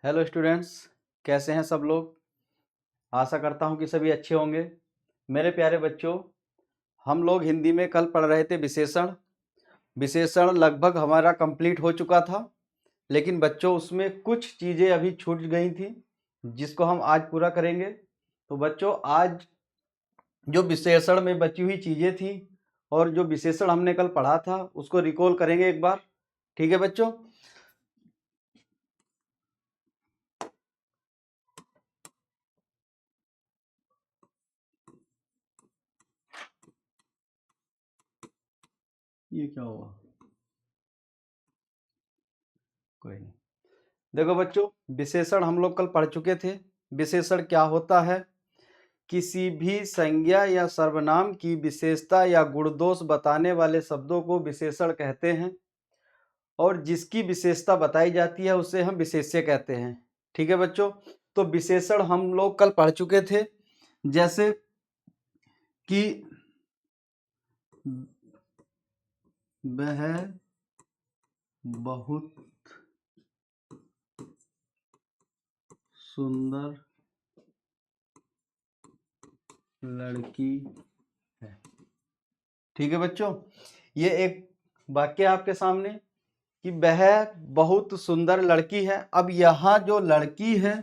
Hello students, कैसे हैं सब लोग। आशा करता हूं कि सभी अच्छे होंगे। मेरे प्यारे बच्चों, हम लोग हिंदी में कल पढ़ रहे थे विशेषण। विशेषण लगभग हमारा कंप्लीट हो चुका था, लेकिन बच्चों उसमें कुछ चीज़ें अभी छूट गई थी जिसको हम आज पूरा करेंगे। तो बच्चों, आज जो विशेषण में बची हुई चीज़ें थी और जो विशेषण हमने कल पढ़ा था उसको रिकॉल करेंगे एक बार। ठीक है बच्चों। ये क्या हुआ? कोई नहीं। देखो बच्चों, विशेषण हम लोग कल पढ़ चुके थे। विशेषण क्या होता है? किसी भी संज्ञा या सर्वनाम की विशेषता या गुण दोष बताने वाले शब्दों को विशेषण कहते हैं, और जिसकी विशेषता बताई जाती है उसे हम विशेष्य कहते हैं। ठीक है बच्चों। तो विशेषण हम लोग कल पढ़ चुके थे, जैसे कि वह बहुत सुंदर लड़की है। ठीक है बच्चों, ये एक वाक्य आपके सामने कि वह बहुत सुंदर लड़की है। अब यहाँ जो लड़की है,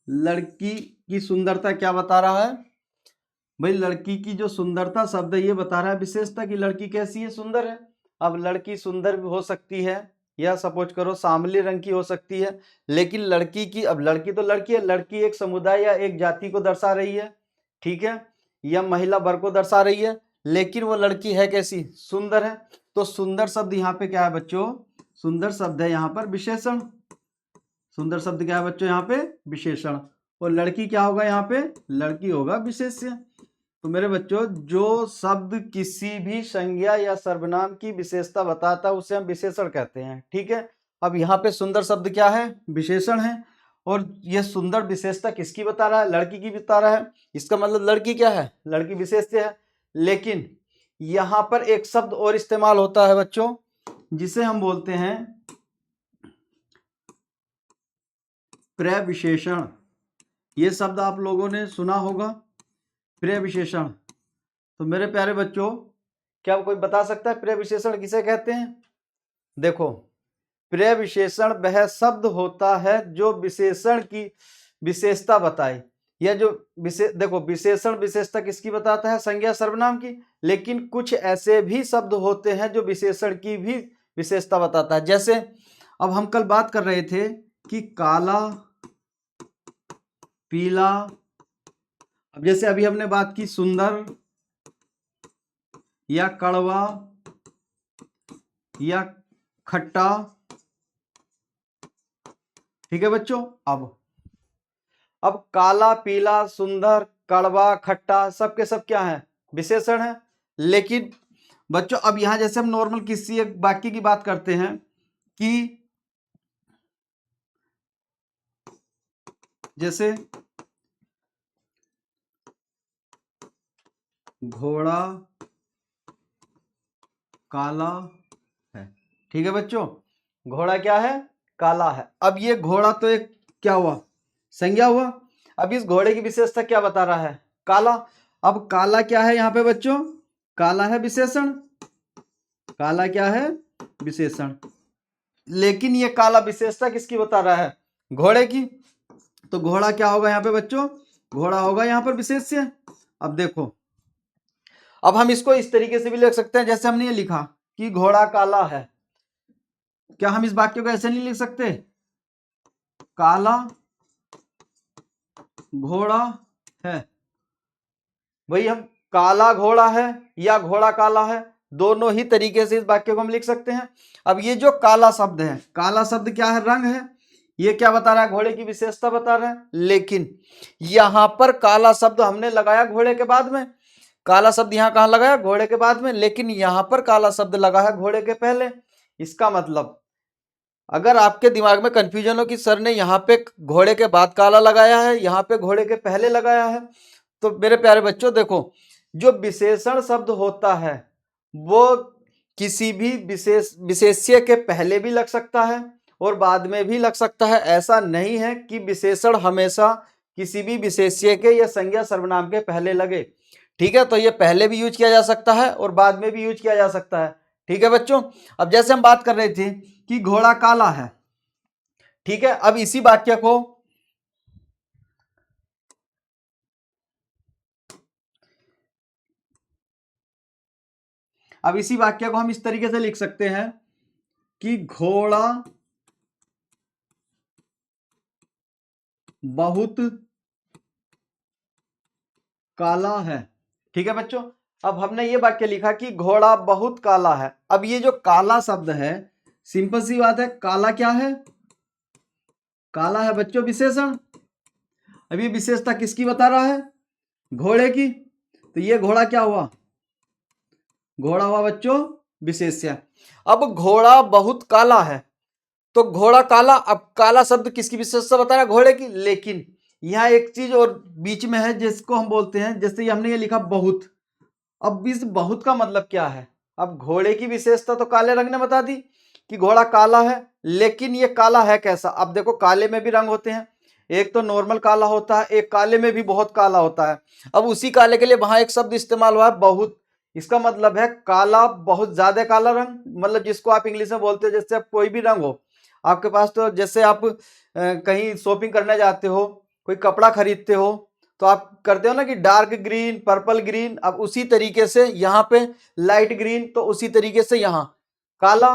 लड़की की सुंदरता क्या बता रहा है भाई? लड़की की जो सुंदरता शब्द है ये बता रहा है विशेषता कि लड़की कैसी है, सुंदर है। अब लड़की सुंदर भी हो सकती है या सपोज करो सांवले रंग की हो सकती है, लेकिन लड़की की, अब लड़की तो लड़की है, लड़की एक समुदाय या एक जाति को दर्शा रही है, ठीक है, या महिला वर्ग को दर्शा रही है, लेकिन वो लड़की है कैसी? सुंदर है। तो सुंदर शब्द यहाँ पे क्या है बच्चों? सुंदर शब्द है यहाँ पर विशेषण। सुंदर शब्द क्या है बच्चों यहाँ पे? विशेषण। और लड़की क्या होगा यहाँ पे? लड़की होगा विशेष्य। तो मेरे बच्चों, जो शब्द किसी भी संज्ञा या सर्वनाम की विशेषता बताता है उसे हम विशेषण कहते हैं। ठीक है। अब यहाँ पे सुंदर शब्द क्या है? विशेषण है। और यह सुंदर विशेषता किसकी बता रहा है? लड़की की बता रहा है। इसका मतलब लड़की क्या है? लड़की विशेष्य है। लेकिन यहाँ पर एक शब्द और इस्तेमाल होता है बच्चों, जिसे हम बोलते हैं प्रविशेषण। ये शब्द आप लोगों ने सुना होगा, प्रविशेषण। तो मेरे प्यारे बच्चों, क्या कोई बता सकता है प्रविशेषण किसे कहते हैं? देखो, प्रविशेषण वह शब्द होता है जो विशेषण की विशेषता बताए, या जो देखो, विशेषण विशेषता किसकी बताता है? संज्ञा सर्वनाम की। लेकिन कुछ ऐसे भी शब्द होते हैं जो विशेषण की भी विशेषता बताता है। जैसे अब हम कल बात कर रहे थे कि काला, पीला। अब जैसे अभी हमने बात की सुंदर या कड़वा या खट्टा। ठीक है बच्चों। अब काला, पीला, सुंदर, कड़वा, खट्टा सब के सब क्या है? विशेषण है। लेकिन बच्चों, अब यहां जैसे हम नॉर्मल किसी एक वाक्य की बात करते हैं कि जैसे घोड़ा काला है। ठीक है बच्चों, घोड़ा क्या है? काला है। अब ये घोड़ा तो एक क्या हुआ? संज्ञा हुआ। अब इस घोड़े की विशेषता क्या बता रहा है? काला। अब काला क्या है यहाँ पे बच्चों? काला है विशेषण। काला क्या है? विशेषण। लेकिन ये काला विशेषता किसकी बता रहा है? घोड़े की। तो घोड़ा क्या होगा यहाँ पे बच्चों? घोड़ा होगा यहाँ पर विशेष्य। अब देखो, अब हम इसको इस तरीके से भी लिख सकते हैं, जैसे हमने ये लिखा कि घोड़ा काला है। क्या हम इस वाक्य को ऐसे नहीं लिख सकते? काला घोड़ा है। वही हम काला घोड़ा है या घोड़ा काला है, दोनों ही तरीके से इस वाक्य को हम लिख सकते हैं। अब ये जो काला शब्द है, काला शब्द क्या है? रंग है। ये क्या बता रहा है? घोड़े की विशेषता बता रहा है। लेकिन यहां पर काला शब्द हमने लगाया घोड़े के बाद में। काला शब्द यहां कहां लगाया? घोड़े के बाद में। लेकिन यहां पर काला शब्द लगा है घोड़े के पहले। इसका मतलब, अगर आपके दिमाग में कंफ्यूजन हो कि सर ने यहाँ पे घोड़े के बाद काला लगाया है, यहाँ पे घोड़े के पहले लगाया है, तो मेरे प्यारे बच्चों देखो, जो विशेषण शब्द होता है वो किसी भी विशेष्य के पहले भी लग सकता है और बाद में भी लग सकता है। ऐसा नहीं है कि विशेषण हमेशा किसी भी विशेष्य के या संज्ञा सर्वनाम के पहले लगे। ठीक है, तो ये पहले भी यूज किया जा सकता है और बाद में भी यूज किया जा सकता है। ठीक है बच्चों, अब जैसे हम बात कर रहे थे कि घोड़ा काला है। ठीक है, अब इसी वाक्य को हम इस तरीके से लिख सकते हैं कि घोड़ा बहुत काला है। ठीक है बच्चों, अब हमने ये वाक्य लिखा कि घोड़ा बहुत काला है। अब ये जो काला शब्द है, सिंपल सी बात है, काला क्या है? काला है बच्चों विशेषण। अब ये विशेषता किसकी बता रहा है? घोड़े की। तो ये घोड़ा क्या हुआ? घोड़ा हुआ बच्चों विशेष्य। अब घोड़ा बहुत काला है, तो घोड़ा काला, अब काला शब्द किसकी विशेषता बता रहा है? घोड़े की। लेकिन यहाँ एक चीज और बीच में है जिसको हम बोलते हैं, जैसे हमने ये लिखा बहुत। अब इस बहुत का मतलब क्या है? अब घोड़े की विशेषता तो काले रंग ने बता दी कि घोड़ा काला है, लेकिन ये काला है कैसा? अब देखो, काले में भी रंग होते हैं, एक तो नॉर्मल काला होता है, एक काले में भी बहुत काला होता है। अब उसी काले के लिए वहां एक शब्द इस्तेमाल हुआ है बहुत। इसका मतलब है काला, बहुत ज्यादा काला रंग, मतलब जिसको आप इंग्लिश में बोलते हो, जैसे आप कोई भी रंग हो आपके पास, तो जैसे आप कहीं शॉपिंग करने जाते हो, कोई कपड़ा खरीदते हो, तो आप करते हो ना कि डार्क ग्रीन, पर्पल ग्रीन। अब उसी तरीके से यहाँ पे लाइट ग्रीन, तो उसी तरीके से यहाँ काला।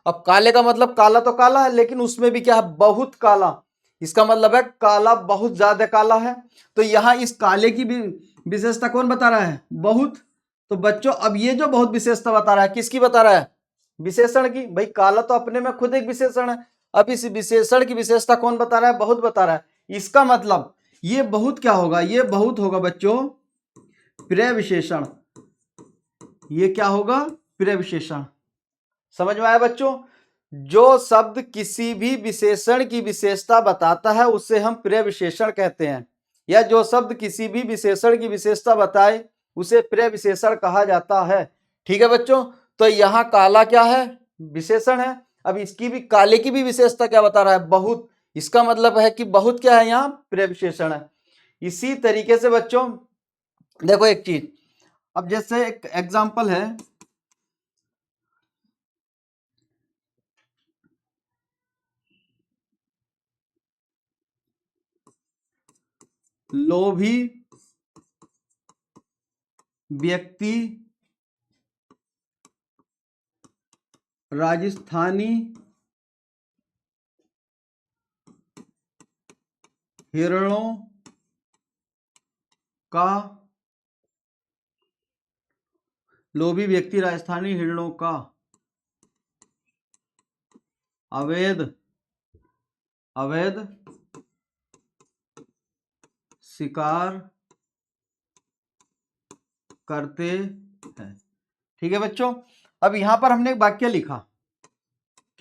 अब काले का मतलब काला तो काला है, लेकिन उसमें भी क्या है? बहुत काला। इसका मतलब है काला बहुत ज्यादा काला है। तो यहाँ इस काले की भी विशेषता कौन बता रहा है? बहुत। तो बच्चों, अब ये जो बहुत विशेषता बता रहा है, किसकी बता रहा है? विशेषण की। भाई काला तो अपने में खुद एक विशेषण है। अब इस विशेषण की विशेषता कौन बता रहा है? बहुत बता रहा है। इसका मतलब ये बहुत क्या होगा? ये बहुत होगा बच्चों प्रिय विशेषण। ये क्या होगा? प्रिय विशेषण। समझ में आया बच्चों? जो शब्द किसी भी विशेषण की विशेषता बताता है उसे हम प्रिय विशेषण कहते हैं, या जो शब्द किसी भी विशेषण की विशेषता बताए उसे प्रिय विशेषण कहा जाता है। ठीक है बच्चों, तो यहाँ काला क्या है? विशेषण है। अब इसकी भी, काले की भी विशेषता क्या बता रहा है? बहुत। इसका मतलब है कि बहुत क्या है? यहाँ प्रिय विशेषण है। इसी तरीके से बच्चों देखो एक चीज, अब जैसे एक एग्जाम्पल है, लोभी व्यक्ति राजस्थानी हिरणों का, लोभी व्यक्ति राजस्थानी हिरणों का अवैध शिकार करते हैं। ठीक है बच्चों, अब यहां पर हमने एक वाक्य लिखा,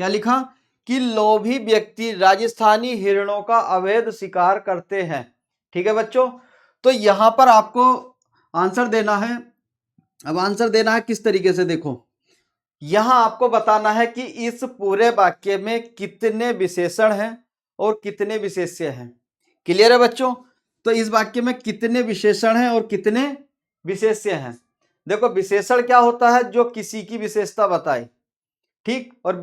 क्या लिखा? कि लोभी व्यक्ति राजस्थानी हिरणों का अवैध शिकार करते हैं। ठीक है बच्चों, तो यहां पर आपको आंसर देना है। अब आंसर देना है किस तरीके से? देखो, यहां आपको बताना है कि इस पूरे वाक्य में कितने विशेषण हैं और कितने विशेष्य हैं। क्लियर है बच्चों? तो इस वाक्य में कितने विशेषण हैं और कितने विशेष्य हैं? देखो, विशेषण क्या होता है? जो किसी की विशेषता बताए। ठीक, और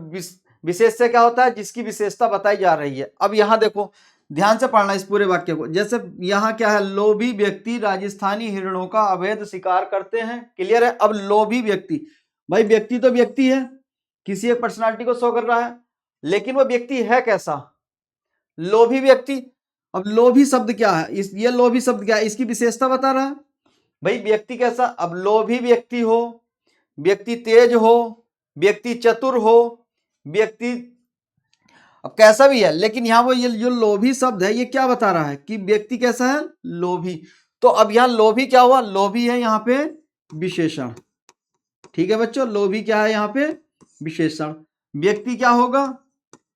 विशेष्य क्या होता है? जिसकी विशेषता बताई जा रही है। अब यहां देखो, ध्यान से पढ़ना इस पूरे वाक्य को। जैसे यहां क्या है? लोभी व्यक्ति राजस्थानी हिरणों का अवैध शिकार करते हैं। क्लियर है? अब लोभी व्यक्ति, भाई व्यक्ति तो व्यक्ति है, किसी एक पर्सनालिटी को शो कर रहा है, लेकिन वो व्यक्ति है कैसा? लोभी व्यक्ति। अब लोभी शब्द क्या है? ये लोभी शब्द क्या है? इसकी विशेषता बता रहा है। भाई व्यक्ति कैसा? अब लोभी व्यक्ति हो, व्यक्ति तेज हो, व्यक्ति चतुर हो, व्यक्ति अब कैसा भी है, लेकिन यहां वो ये जो लोभी शब्द है, ये क्या बता रहा है? कि व्यक्ति कैसा है? लोभी। तो अब यहां लोभी क्या हुआ? लोभी है यहां पे विशेषण। ठीक है बच्चों, लोभी क्या है? यहां पे विशेषण। व्यक्ति क्या होगा?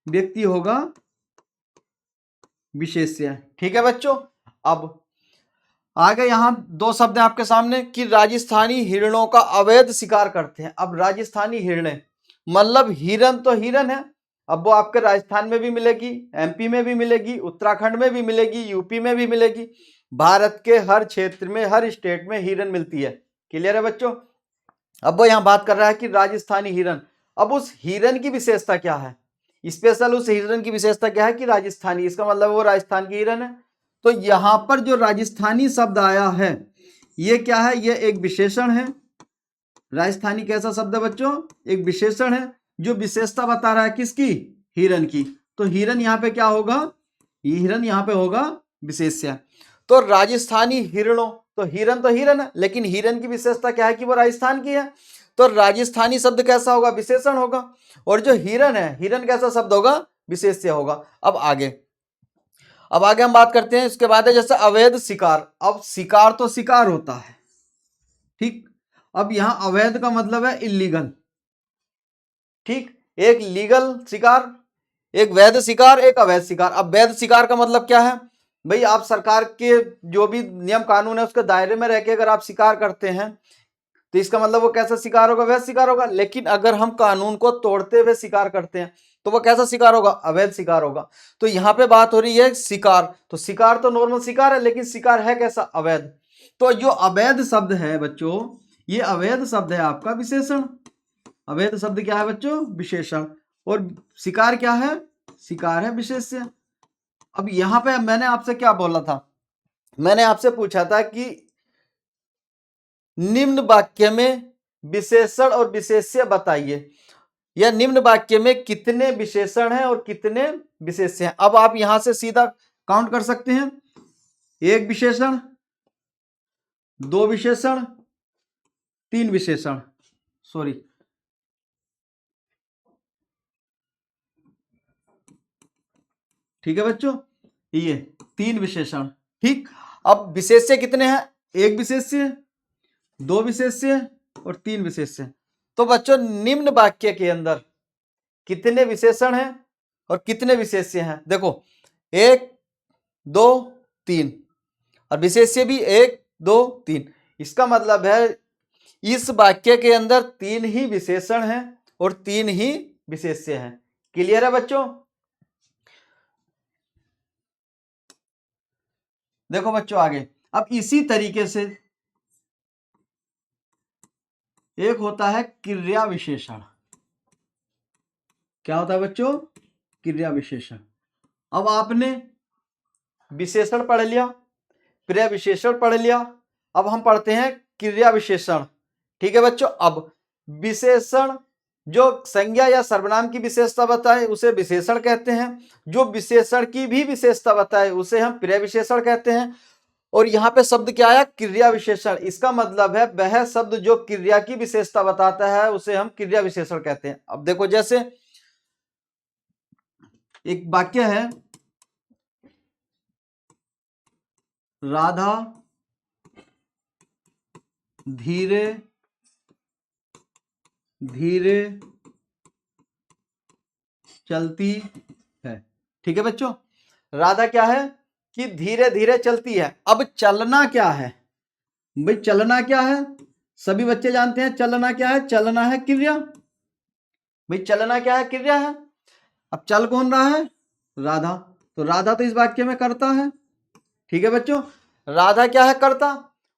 व्यक्ति होगा विशेष्य। ठीक है बच्चों, अब आगे यहां दो शब्द है आपके सामने कि राजस्थानी हिरणों का अवैध शिकार करते हैं। अब राजस्थानी हिरणे, मतलब हिरन तो हिरन है, अब वो आपके राजस्थान में भी मिलेगी, एमपी में भी मिलेगी, उत्तराखंड में भी मिलेगी, यूपी में भी मिलेगी। भारत के हर क्षेत्र में, हर स्टेट में हिरन मिलती है। क्लियर है बच्चों? अब वो यहां बात कर रहा है कि राजस्थानी हिरन। अब उस हिरन की विशेषता क्या है? स्पेशल उस हिरन की विशेषता क्या है कि राजस्थानी, इसका मतलब वो राजस्थान की हिरन है। तो यहां पर जो राजस्थानी शब्द आया है ये क्या है? ये एक विशेषण है। राजस्थानी कैसा शब्द है बच्चों? एक विशेषण है जो विशेषता बता रहा है किसकी? हिरन की। तो हिरन यहाँ पे क्या होगा? हिरन यहाँ पे होगा विशेष्य। तो राजस्थानी हिरणों, तो हिरन है, लेकिन हिरन की विशेषता क्या है कि वो राजस्थान की है। तो राजस्थानी शब्द कैसा होगा? विशेषण होगा। और जो हिरन है, हिरन कैसा शब्द होगा? विशेष्य होगा। अब आगे हम बात करते हैं। इसके बाद है जैसे अवैध शिकार। अब शिकार तो शिकार होता है, ठीक। अब यहां अवैध का मतलब है इलीगल, ठीक। एक लीगल शिकार, एक वैध शिकार, एक अवैध शिकार। अब वैध शिकार का मतलब क्या है? भाई आप सरकार के जो भी नियम कानून है उसके दायरे में रह के अगर आप शिकार करते हैं तो इसका मतलब वो कैसा शिकार होगा? वैध शिकार होगा। लेकिन अगर हम कानून को तोड़ते हुए शिकार करते हैं तो वो कैसा शिकार होगा? अवैध शिकार होगा। तो यहां पे बात हो रही है शिकार। तो शिकार तो नॉर्मल शिकार है, लेकिन शिकार है कैसा? अवैध। तो जो अवैध शब्द है बच्चों, ये अवैध शब्द है आपका विशेषण। अवैध शब्द क्या है बच्चों? विशेषण। और शिकार क्या है? शिकार है विशेष्य। अब यहां पे मैंने आपसे क्या बोला था? मैंने आपसे पूछा था कि निम्न वाक्य में विशेषण और विशेष्य बताइए, या निम्न वाक्य में कितने विशेषण हैं और कितने विशेष्य हैं। अब आप यहां से सीधा काउंट कर सकते हैं। एक विशेषण, दो विशेषण, तीन विशेषण, सॉरी, ठीक है बच्चों, ये तीन विशेषण, ठीक। अब विशेष्य कितने हैं? एक विशेष्य, दो विशेष्य और तीन विशेष्य। तो बच्चों निम्न वाक्य के अंदर कितने विशेषण हैं और कितने विशेष्य हैं? देखो, एक, दो, तीन, और विशेष्य भी एक, दो, तीन। इसका मतलब है इस वाक्य के अंदर तीन ही विशेषण हैं और तीन ही विशेष्य हैं। क्लियर है बच्चों? देखो बच्चों आगे, अब इसी तरीके से एक होता है क्रिया विशेषण। क्या होता है बच्चों? क्रिया विशेषण। अब आपने विशेषण पढ़ लिया, क्रिया विशेषण पढ़ लिया, अब हम पढ़ते हैं क्रिया विशेषण। ठीक है बच्चों। अब विशेषण जो संज्ञा या सर्वनाम की विशेषता बताए उसे विशेषण कहते हैं, जो विशेषण की भी विशेषता बताए उसे हम क्रिया विशेषण कहते हैं। और यहां पे शब्द क्या आया? क्रिया विशेषण। इसका मतलब है वह शब्द जो क्रिया की विशेषता बताता है उसे हम क्रिया विशेषण कहते हैं। अब देखो, जैसे एक वाक्य है, राधा धीरे धीरे चलती है। ठीक है बच्चों, राधा क्या है कि धीरे धीरे चलती है। अब चलना क्या है भाई? चलना क्या है? सभी बच्चे जानते हैं चलना क्या है? चलना है क्रिया। भाई चलना क्या है? क्रिया है। अब चल कौन रहा है? राधा। तो राधा तो इस वाक्य में करता है। ठीक है बच्चों, राधा क्या है? करता।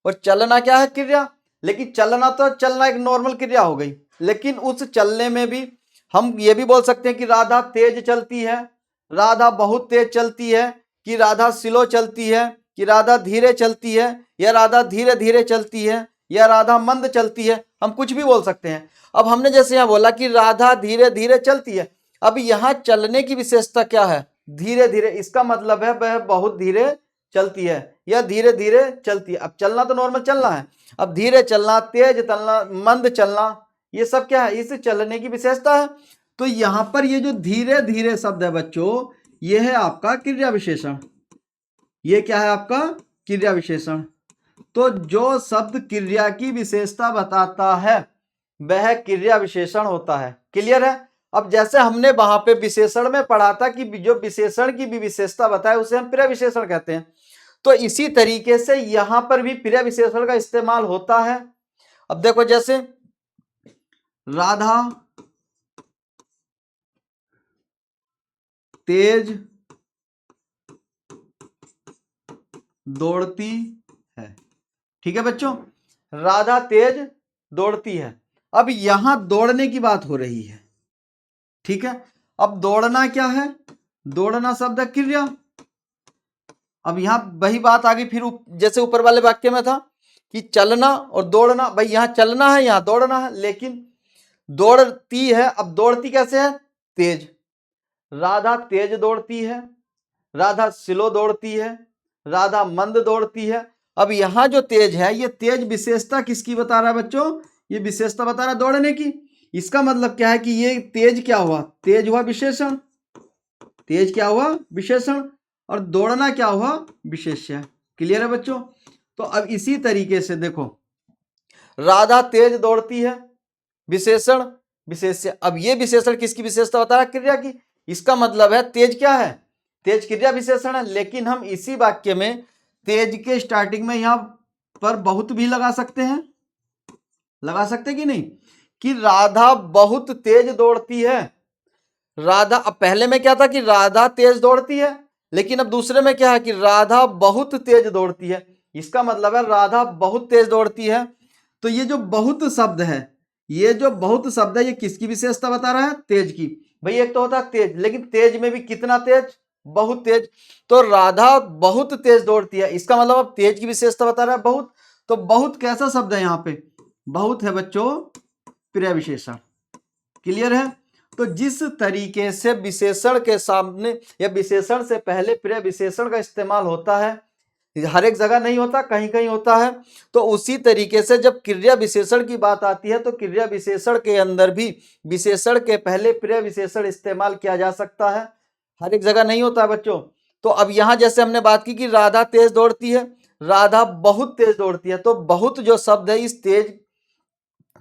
और चलना क्या है? क्रिया। लेकिन चलना तो चलना एक नॉर्मल क्रिया हो गई, लेकिन उस चलने में भी हम ये भी बोल सकते हैं कि राधा तेज चलती है, राधा बहुत तेज चलती है, कि राधा स्लो चलती है, कि राधा धीरे चलती है, या राधा धीरे धीरे चलती है, या राधा मंद चलती है। हम कुछ भी बोल सकते हैं। अब हमने जैसे यहां बोला कि राधा धीरे धीरे चलती है, अब यहां चलने की विशेषता क्या है? धीरे धीरे। इसका मतलब है वह बहुत धीरे चलती है या धीरे धीरे चलती है। अब चलना तो नॉर्मल चलना है, अब धीरे चलना, तेज चलना, मंद चलना, ये सब क्या है? इस चलने की विशेषता है। तो यहां पर ये जो धीरे धीरे शब्द है बच्चों, ये है आपका क्रिया विशेषण। ये क्या है आपका? क्रिया विशेषण। तो जो शब्द क्रिया की विशेषता बताता है वह क्रिया विशेषण होता है। क्लियर है? अब जैसे हमने वहां पे विशेषण में पढ़ा था कि जो विशेषण की भी विशेषता बताए उसे हम क्रिया विशेषण कहते हैं, तो इसी तरीके से यहां पर भी क्रिया विशेषण का इस्तेमाल होता है। अब देखो, जैसे राधा तेज दौड़ती है। ठीक है बच्चों, राधा तेज दौड़ती है। अब यहां दौड़ने की बात हो रही है। ठीक है, अब दौड़ना क्या है? दौड़ना शब्द है क्रिया। अब यहां वही बात आ गई फिर जैसे ऊपर वाले वाक्य में था कि चलना और दौड़ना। भाई यहां चलना है, यहां दौड़ना है, लेकिन दौड़ती है। अब दौड़ती कैसे है? तेज। राधा तेज दौड़ती है, राधा स्लो दौड़ती है, राधा मंद दौड़ती है। अब यहां जो तेज है, ये तेज विशेषता किसकी बता रहा है बच्चों? ये विशेषता बता रहा है दौड़ने की। इसका मतलब क्या है कि ये तेज क्या हुआ? तेज हुआ विशेषण। तेज क्या हुआ? विशेषण। और दौड़ना क्या हुआ? विशेष्य। क्लियर है बच्चों? तो अब इसी तरीके से देखो, राधा तेज दौड़ती है, विशेषण विशेष्य। अब ये विशेषण किसकी विशेषता बता रहा है? क्रिया की। इसका मतलब है तेज क्या है? तेज क्रिया विशेषण है। लेकिन हम इसी वाक्य में तेज के स्टार्टिंग में यहां पर बहुत भी लगा सकते हैं। लगा सकते कि नहीं? कि राधा बहुत तेज दौड़ती है। राधा, अब पहले में क्या था कि राधा तेज दौड़ती है, लेकिन अब दूसरे में क्या है कि राधा बहुत तेज दौड़ती है। इसका मतलब है राधा बहुत तेज दौड़ती है। तो ये जो बहुत शब्द है, ये जो बहुत शब्द है, ये किसकी विशेषता बता रहा है? तेज की। भाई एक तो होता है तेज, लेकिन तेज में भी कितना तेज? बहुत तेज। तो राधा बहुत तेज दौड़ती है, इसका मतलब अब तेज की विशेषता बता रहा है बहुत। तो बहुत कैसा शब्द है यहाँ पे? बहुत है बच्चों क्रिया विशेषण। क्लियर है? तो जिस तरीके से विशेषण के सामने या विशेषण से पहले क्रिया विशेषण का इस्तेमाल होता है, हर एक जगह नहीं होता, कहीं कहीं होता है, तो उसी तरीके से जब क्रिया विशेषण की बात आती है तो क्रिया विशेषण के अंदर भी विशेषण के पहले क्रिया विशेषण इस्तेमाल किया जा सकता है। हर एक जगह नहीं होता बच्चों। तो अब यहां जैसे हमने बात की कि राधा तेज दौड़ती है, राधा बहुत तेज दौड़ती है, तो बहुत जो शब्द है इस तेज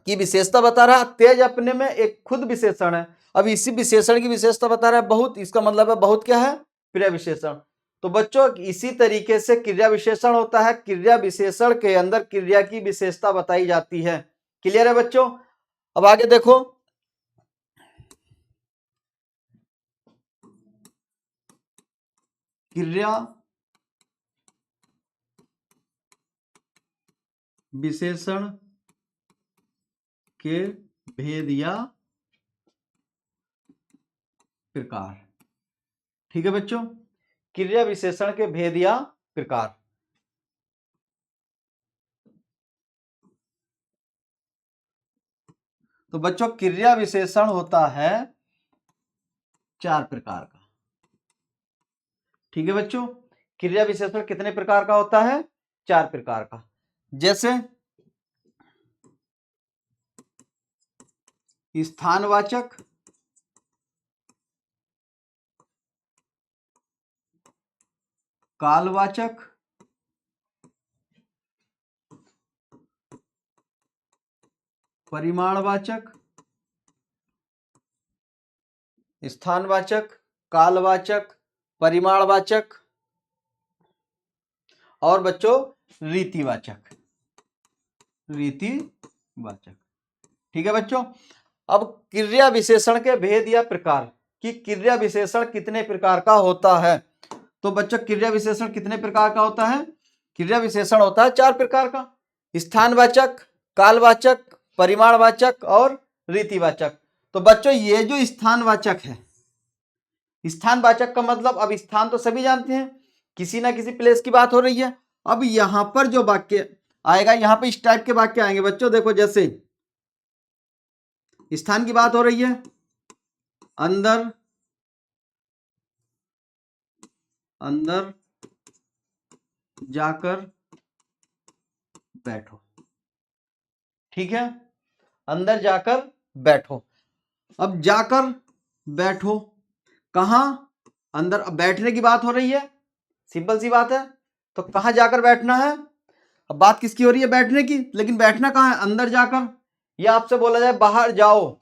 की विशेषता बता रहा है। तेज अपने में एक खुद विशेषण है। अब इसी विशेषण की विशेषता बता रहा है बहुत। इसका मतलब है बहुत क्या है? क्रिया विशेषण। तो बच्चों इसी तरीके से क्रिया विशेषण होता है। क्रिया विशेषण के अंदर क्रिया की विशेषता बताई जाती है। क्लियर है बच्चों? अब आगे देखो, क्रिया विशेषण के भेद या प्रकार। ठीक है बच्चों, क्रिया विशेषण के भेद या प्रकार। तो बच्चों क्रिया विशेषण होता है 4 प्रकार का। ठीक है बच्चों, क्रिया विशेषण कितने प्रकार का होता है? 4 प्रकार का। जैसे स्थानवाचक, कालवाचक, परिमाणवाचक, स्थानवाचक, कालवाचक, परिमाणवाचक और बच्चों रीतिवाचक। रीतिवाचक। ठीक है बच्चों, अब क्रिया विशेषण के भेद या प्रकार कि क्रिया विशेषण कितने प्रकार का होता है। तो बच्चों क्रिया विशेषण कितने प्रकार का होता है? क्रिया विशेषण होता है 4 प्रकार का। स्थानवाचक, कालवाचक, परिमाणवाचक और रीतिवाचक। तो बच्चों ये जो स्थानवाचक है, स्थानवाचक का मतलब, अब स्थान तो सभी जानते हैं, किसी ना किसी प्लेस की बात हो रही है। अब यहां पर जो वाक्य आएगा, यहां पर इस टाइप के वाक्य आएंगे बच्चों। देखो जैसे स्थान की बात हो रही है, अंदर अंदर जाकर बैठो। ठीक है, अंदर जाकर बैठो। अब जाकर बैठो कहां? अंदर। अब बैठने की बात हो रही है, सिंपल सी बात है। तो कहां जाकर बैठना है? अब बात किसकी हो रही है? बैठने की। लेकिन बैठना कहां है? अंदर जाकर। या आपसे बोला जाए बाहर जाओ,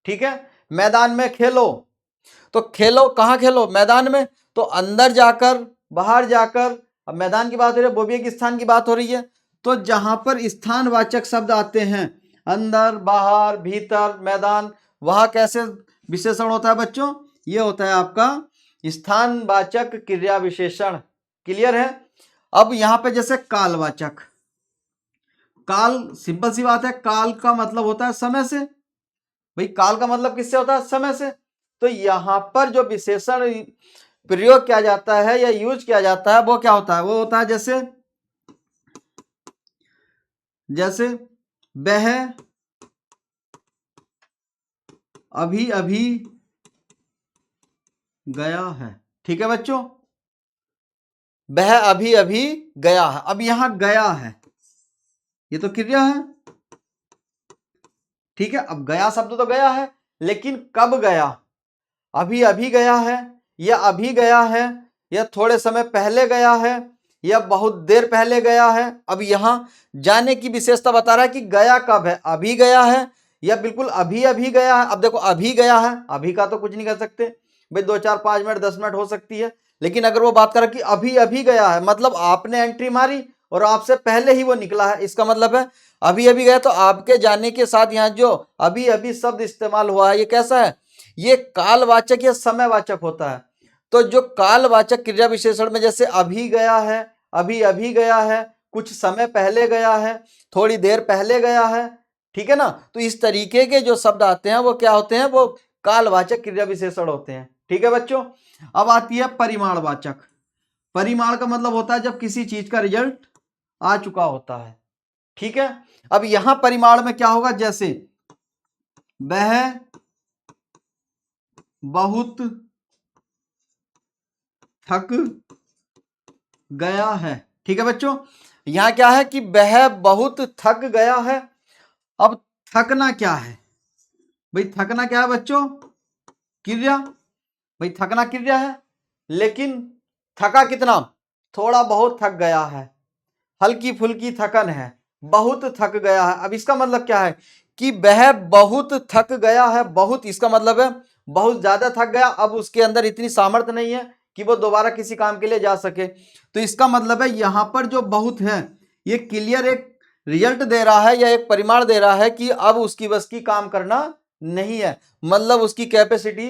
ठीक है, मैदान में खेलो। तो खेलो कहां? खेलो मैदान में। तो अंदर जाकर, बाहर जाकर। अब मैदान की बात हो रही है, वो भी एक स्थान की बात हो रही है। तो जहां पर स्थानवाचक शब्द आते हैं, अंदर, बाहर, भीतर, मैदान, वहां कैसे विशेषण होता है बच्चों? ये होता है आपका स्थानवाचक क्रिया विशेषण। क्लियर है। अब यहां पे जैसे कालवाचक, काल, सिंपल सी बात है, काल का मतलब होता है समय से। भाई काल का मतलब किससे होता है? समय से। तो यहां पर जो विशेषण प्रयोग किया जाता है या यूज किया जाता है वो क्या होता है? वो होता है जैसे जैसे वह अभी अभी गया है। ठीक है बच्चों, वह अभी अभी गया है। अब यहां गया है, ये तो क्रिया है। ठीक है, अब गया शब्द तो गया है, लेकिन कब गया? अभी अभी गया है, या अभी गया है, या थोड़े समय पहले गया है, या बहुत देर पहले गया है। अब यहां जाने की विशेषता बता रहा है कि गया कब है, अभी गया है या बिल्कुल अभी अभी गया है। अब देखो अभी गया है, अभी का तो कुछ नहीं कर सकते भाई, 2 4 5 मिनट 10 मिनट हो सकती है। लेकिन अगर वो बात करे कि अभी अभी गया है, मतलब आपने एंट्री मारी और आपसे पहले ही वो निकला है, इसका मतलब है अभी अभी गया। तो आपके जाने के साथ यहाँ जो अभी अभी शब्द इस्तेमाल हुआ है, ये कैसा है? ये कालवाचक या समयवाचक होता है। तो जो कालवाचक क्रिया विशेषण में जैसे अभी गया है, अभी अभी गया है, कुछ समय पहले गया है, थोड़ी देर पहले गया है, ठीक है ना। तो इस तरीके के जो शब्द आते हैं वो क्या होते हैं? वो कालवाचक क्रिया विशेषण होते हैं। ठीक है बच्चों। अब आती है परिमाणवाचक। परिमाण का मतलब होता है जब किसी चीज का रिजल्ट आ चुका होता है। ठीक है। अब यहां परिमाण में क्या होगा? जैसे वह बहुत थक गया है। ठीक है बच्चों, यहां क्या है कि वह बहुत थक गया है। अब थकना क्या है? भाई थकना क्या है बच्चों? क्रिया। भाई थकना क्रिया है, लेकिन थका कितना? थोड़ा बहुत थक गया है, हल्की फुल्की थकन है, बहुत थक गया है। अब इसका मतलब क्या है कि वह बहुत थक गया है। बहुत, इसका मतलब है बहुत ज्यादा थक गया, अब उसके अंदर इतनी सामर्थ्य नहीं है कि वो दोबारा किसी काम के लिए जा सके। तो इसका मतलब है यहां पर जो बहुत है, ये क्लियर एक रिजल्ट दे रहा है या एक परिमाण दे रहा है कि अब उसकी बस की काम करना नहीं है, मतलब उसकी कैपेसिटी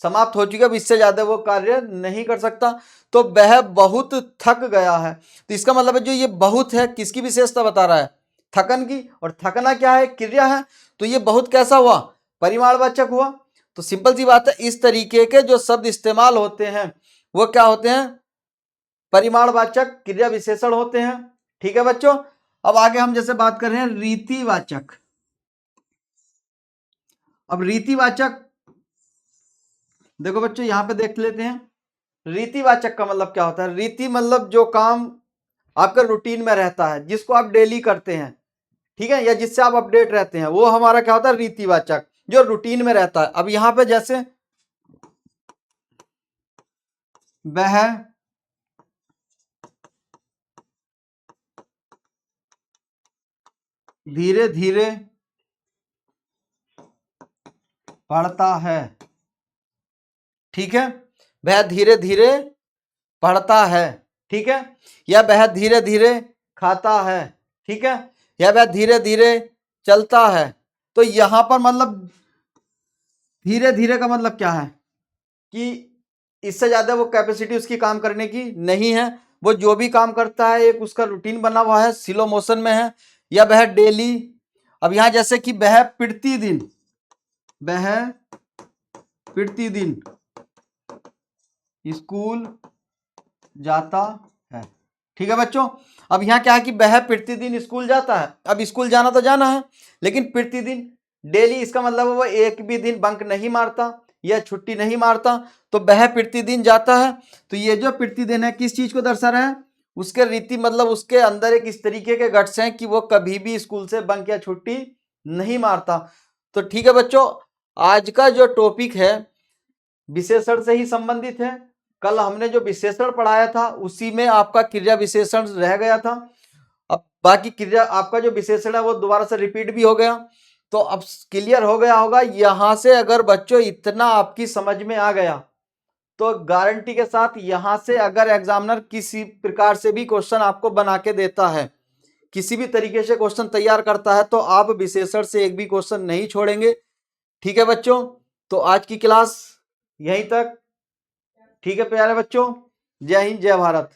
समाप्त हो चुकी है, अब इससे ज्यादा वो कार्य नहीं कर सकता। तो वह बहुत थक गया है। तो इसका मतलब है जो ये बहुत है किसकी विशेषता बता रहा है? थकन की। और थकना क्या है? क्रिया है। तो ये बहुत कैसा हुआ? परिमाणवाचक हुआ। तो सिंपल सी बात है, इस तरीके के जो शब्द इस्तेमाल होते हैं वो क्या होते हैं? परिमाणवाचक क्रिया विशेषण होते हैं। ठीक है बच्चों। अब आगे हम जैसे बात कर रहे हैं रीतिवाचक। अब रीतिवाचक देखो बच्चों, यहां पे देख लेते हैं रीतिवाचक का मतलब क्या होता है। रीति मतलब जो काम आपका रूटीन में रहता है, जिसको आप डेली करते हैं, ठीक है, या जिससे आप अपडेट रहते हैं, वो हमारा क्या होता है? रीतिवाचक, जो रूटीन में रहता है। अब यहां पे जैसे वह धीरे धीरे पढ़ता है। ठीक है, वह धीरे धीरे पढ़ता है। ठीक है, या वह धीरे धीरे खाता है। ठीक है, या वह धीरे धीरे चलता है। तो यहां पर मतलब धीरे धीरे का मतलब क्या है कि इससे ज्यादा वो कैपेसिटी उसकी काम करने की नहीं है। वो जो भी काम करता है एक उसका रूटीन बना हुआ है, स्लो मोशन में है, या वह डेली। अब यहां जैसे कि वह प्रतिदिन, वह प्रतिदिन स्कूल जाता है। ठीक है बच्चों। अब यहां क्या है कि वह प्रतिदिन स्कूल जाता है। अब स्कूल जाना तो जाना है, लेकिन प्रतिदिन, डेली, इसका मतलब है वो एक भी दिन बंक नहीं मारता या छुट्टी नहीं मारता। तो वह प्रतिदिन जाता है। तो ये जो प्रतिदिन है किस चीज को दर्शा रहा है? उसके रीति, मतलब उसके अंदर एक इस तरीके के गट्स हैं कि वो कभी भी स्कूल से बंक या छुट्टी नहीं मारता। तो ठीक है बच्चों, आज का जो टॉपिक है विशेषण से ही संबंधित है। कल हमने जो विशेषण पढ़ाया था उसी में आपका क्रिया विशेषण रह गया था। अब बाकी क्रिया आपका जो विशेषण है वो दोबारा से रिपीट भी हो गया। तो अब क्लियर हो गया होगा। यहां से अगर बच्चों इतना आपकी समझ में आ गया तो गारंटी के साथ यहां से अगर एग्जामिनर किसी प्रकार से भी क्वेश्चन आपको बना के देता है, किसी भी तरीके से क्वेश्चन तैयार करता है, तो आप विशेषण से एक भी क्वेश्चन नहीं छोड़ेंगे। ठीक है बच्चों, तो आज की क्लास यहीं तक। ठीक है प्यारे बच्चों, जय हिंद जय भारत।